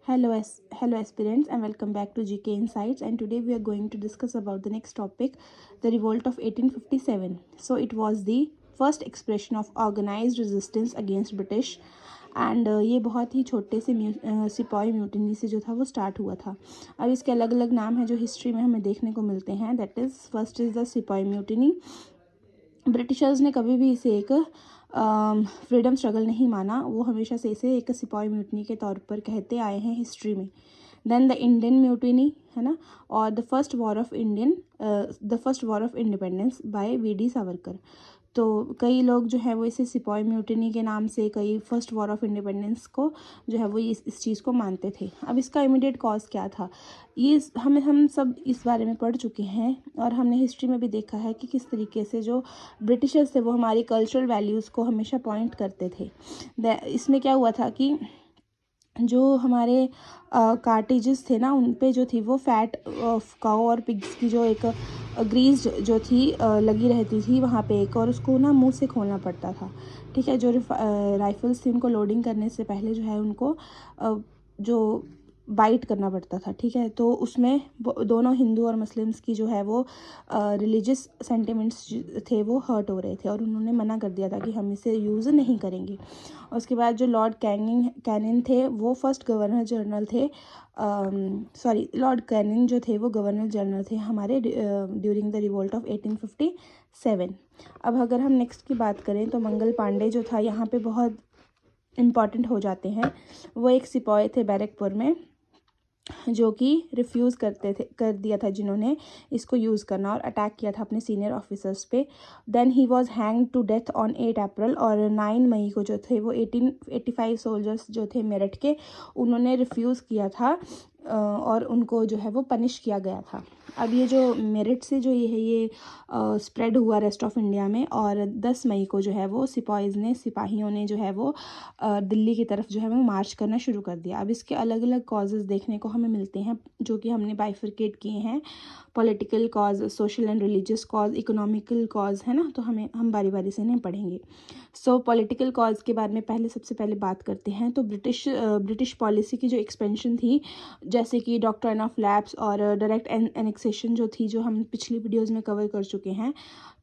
Hello aspirants, and welcome back to GK Insights. And today we are going to discuss about the next topic, the revolt of 1857. So it was the first expression of organized resistance against British. And ये बहुत ही छोटे से सिपाही mutiny से जो था वो start हुआ था. अब इसके अलग अलग नाम हैं जो हिस्ट्री में हमें देखने को मिलते हैं. That is first is the सिपाही म्यूटिनी. ब्रिटिशर्स ने कभी भी इसे एक फ्रीडम स्ट्रगल नहीं माना. वो हमेशा से इसे एक सिपाही म्यूटनी के तौर पर कहते आए हैं हिस्ट्री में. देन द इंडियन म्यूटिनी है ना, और the first war of independence bye VD. Savarkar. तो कई लोग जो है वो इसे सिपाही म्यूटिनी के नाम से, कई फर्स्ट वॉर ऑफ इंडिपेंडेंस को जो है वो इस चीज़ को मानते थे. अब इसका इमीडिएट कॉज क्या था, ये हम सब इस बारे में पढ़ चुके हैं, और हमने हिस्ट्री में भी देखा है कि किस तरीके से जो ब्रिटिशर्स थे वो हमारी कल्चरल वैल्यूज़ को हमेशा पॉइंट करते थे. इसमें क्या हुआ था कि जो हमारे कार्टेजेस थे ना, उन पे जो थी वो फैट ऑफ काउ और पिग्स की जो एक ग्रीस जो थी लगी रहती थी वहाँ पे एक, और उसको ना मुंह से खोलना पड़ता था. ठीक है. जो राइफल्स थी उनको लोडिंग करने से पहले जो है उनको जो बाइट करना पड़ता था. ठीक है. तो उसमें दोनों हिंदू और मुस्लिम्स की जो है वो रिलीजियस सेंटिमेंट्स थे वो हर्ट हो रहे थे, और उन्होंने मना कर दिया था कि हम इसे यूज़ नहीं करेंगे. उसके बाद जो लॉर्ड कैनिंग थे वो फर्स्ट गवर्नर जनरल थे. लॉर्ड कैनिंग जो थे वो गवर्नर जनरल थे हमारे ड्यूरिंग द रिवोल्ट ऑफ 1857. अब अगर हम नेक्स्ट की बात करें तो मंगल पांडे जो था यहाँ पे बहुत इम्पॉर्टेंट हो जाते हैं. वो एक सिपाही थे बैरकपुर में, जो कि रिफ्यूज़ कर दिया था जिन्होंने इसको यूज़ करना, और अटैक किया था अपने सीनियर ऑफिसर्स पे. Then he was hanged to death on 8 April, और 9 मई को जो थे वो 1885 सोल्जर्स जो थे मेरठ के, उन्होंने रिफ्यूज़ किया था और उनको जो है वो पनिश किया गया था. अब ये जो मेरठ से जो ये स्प्रेड हुआ रेस्ट ऑफ इंडिया में, और 10 मई को जो है वो सिपाहियों ने जो है वो दिल्ली की तरफ जो है वो मार्च करना शुरू कर दिया. अब इसके अलग अलग कॉजेज़ देखने को हमें मिलते हैं जो कि हमने बाइफरकेट किए हैं. Political cause, social and religious cause, economical cause, है ना. तो हम बारी बारी से इन्हें पढ़ेंगे. सो पॉलिटिकल कॉज के बारे में सबसे पहले बात करते हैं. तो ब्रिटिश पॉलिसी की जो एक्सपेंशन थी, जैसे कि डॉक्ट्रिन ऑफ लैप्स और डायरेक्ट एनेक्सेशन जो थी, जो हम पिछली वीडियोज़ में कवर कर चुके हैं,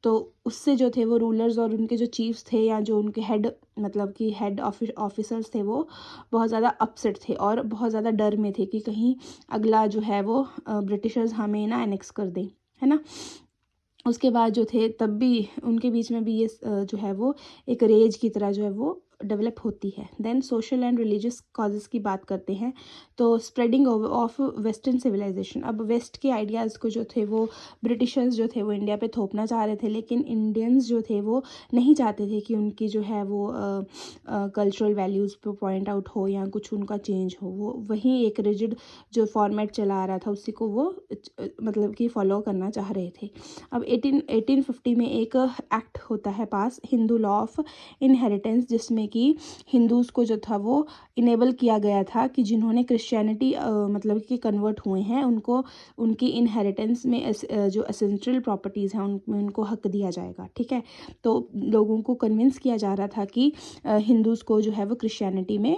तो उससे जो थे वो रूलर्स और उनके जो चीफ्स थे या जो उनके हेड ऑफिसर्स थे वो बहुत ज़्यादा अपसेट थे और बहुत ज़्यादा डर में थे कि कहीं अगला जो है वो ब्रिटिशर्स हमें ना एनेक्स कर दें, है ना. उसके बाद जो थे तब भी उनके बीच में भी ये जो है वो एक रेज की तरह जो है वो डेवलप होती है. Then social and religious causes की बात करते हैं. तो स्प्रेडिंग ऑफ वेस्टर्न सिविलाइजेशन. अब वेस्ट के आइडियाज़ को जो थे वो ब्रिटिशर्स जो थे वो इंडिया पे थोपना चाह रहे थे, लेकिन इंडियंस जो थे वो नहीं चाहते थे कि उनकी जो है वो कल्चरल वैल्यूज़ पे पॉइंट आउट हो या कुछ उनका चेंज हो. वो वहीं एक रिजिड जो फॉर्मेट चला आ रहा था उसी को वो मतलब कि फॉलो करना चाह रहे थे. अब 1850 में एक एक्ट होता है पास, हिंदू लॉ ऑफ इनहेरिटेंस, जिसमें कि हिंदूज़ को जो था वो इनेबल किया गया था कि जिन्होंने क्रिश्चियनिटी मतलब कि कन्वर्ट हुए हैं उनको उनकी इनहेरिटेंस में जो एसेंशियल प्रॉपर्टीज़ हैं उनमें उनको हक दिया जाएगा. ठीक है. तो लोगों को कन्विंस किया जा रहा था कि हिंदूज़ को जो है वो क्रिश्चियनिटी में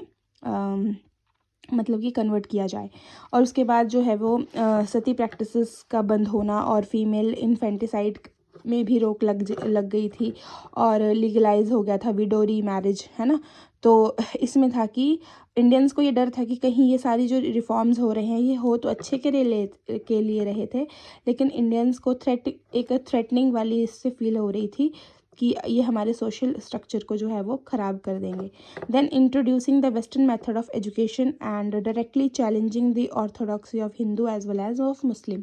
मतलब कि कन्वर्ट किया जाए. और उसके बाद जो है वो सती प्रैक्टिसेस का बंद होना और फीमेल इन्फेंटिसाइड में भी रोक लग गई थी, और लीगलाइज हो गया था विडो मैरिज, है ना. तो इसमें था कि इंडियंस को ये डर था कि कहीं ये सारी जो रिफॉर्म्स हो रहे हैं ये हो तो अच्छे के लिए रहे थे, लेकिन इंडियंस को एक थ्रेटनिंग वाली इससे फील हो रही थी कि ये हमारे सोशल स्ट्रक्चर को जो है वो ख़राब कर देंगे. Then introducing the western method of education and directly challenging the orthodoxy of Hindu as well as of Muslim.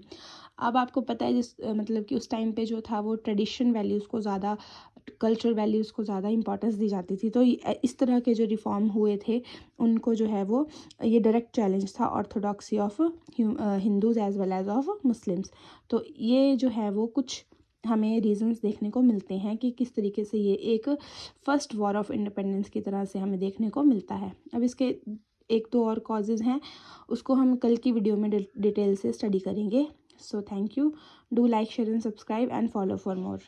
अब आपको पता है मतलब कि उस टाइम पे जो था वो ट्रेडिशन वैल्यूज़ को ज़्यादा, कल्चरल वैल्यूज़ को ज़्यादा इंपॉर्टेंस दी जाती थी. तो इस तरह के जो रिफॉर्म हुए थे उनको जो है वो ये डायरेक्ट चैलेंज था orthodoxy of Hindus as well as of Muslims. तो ये जो है वो कुछ हमें रीजंस देखने को मिलते हैं कि किस तरीके से ये एक फर्स्ट वॉर ऑफ इंडिपेंडेंस की तरह से हमें देखने को मिलता है. अब इसके एक दो और कॉजेज़ हैं, उसको हम कल की वीडियो में डिटेल से स्टडी करेंगे. So thank you. Do like, share and subscribe and follow for more.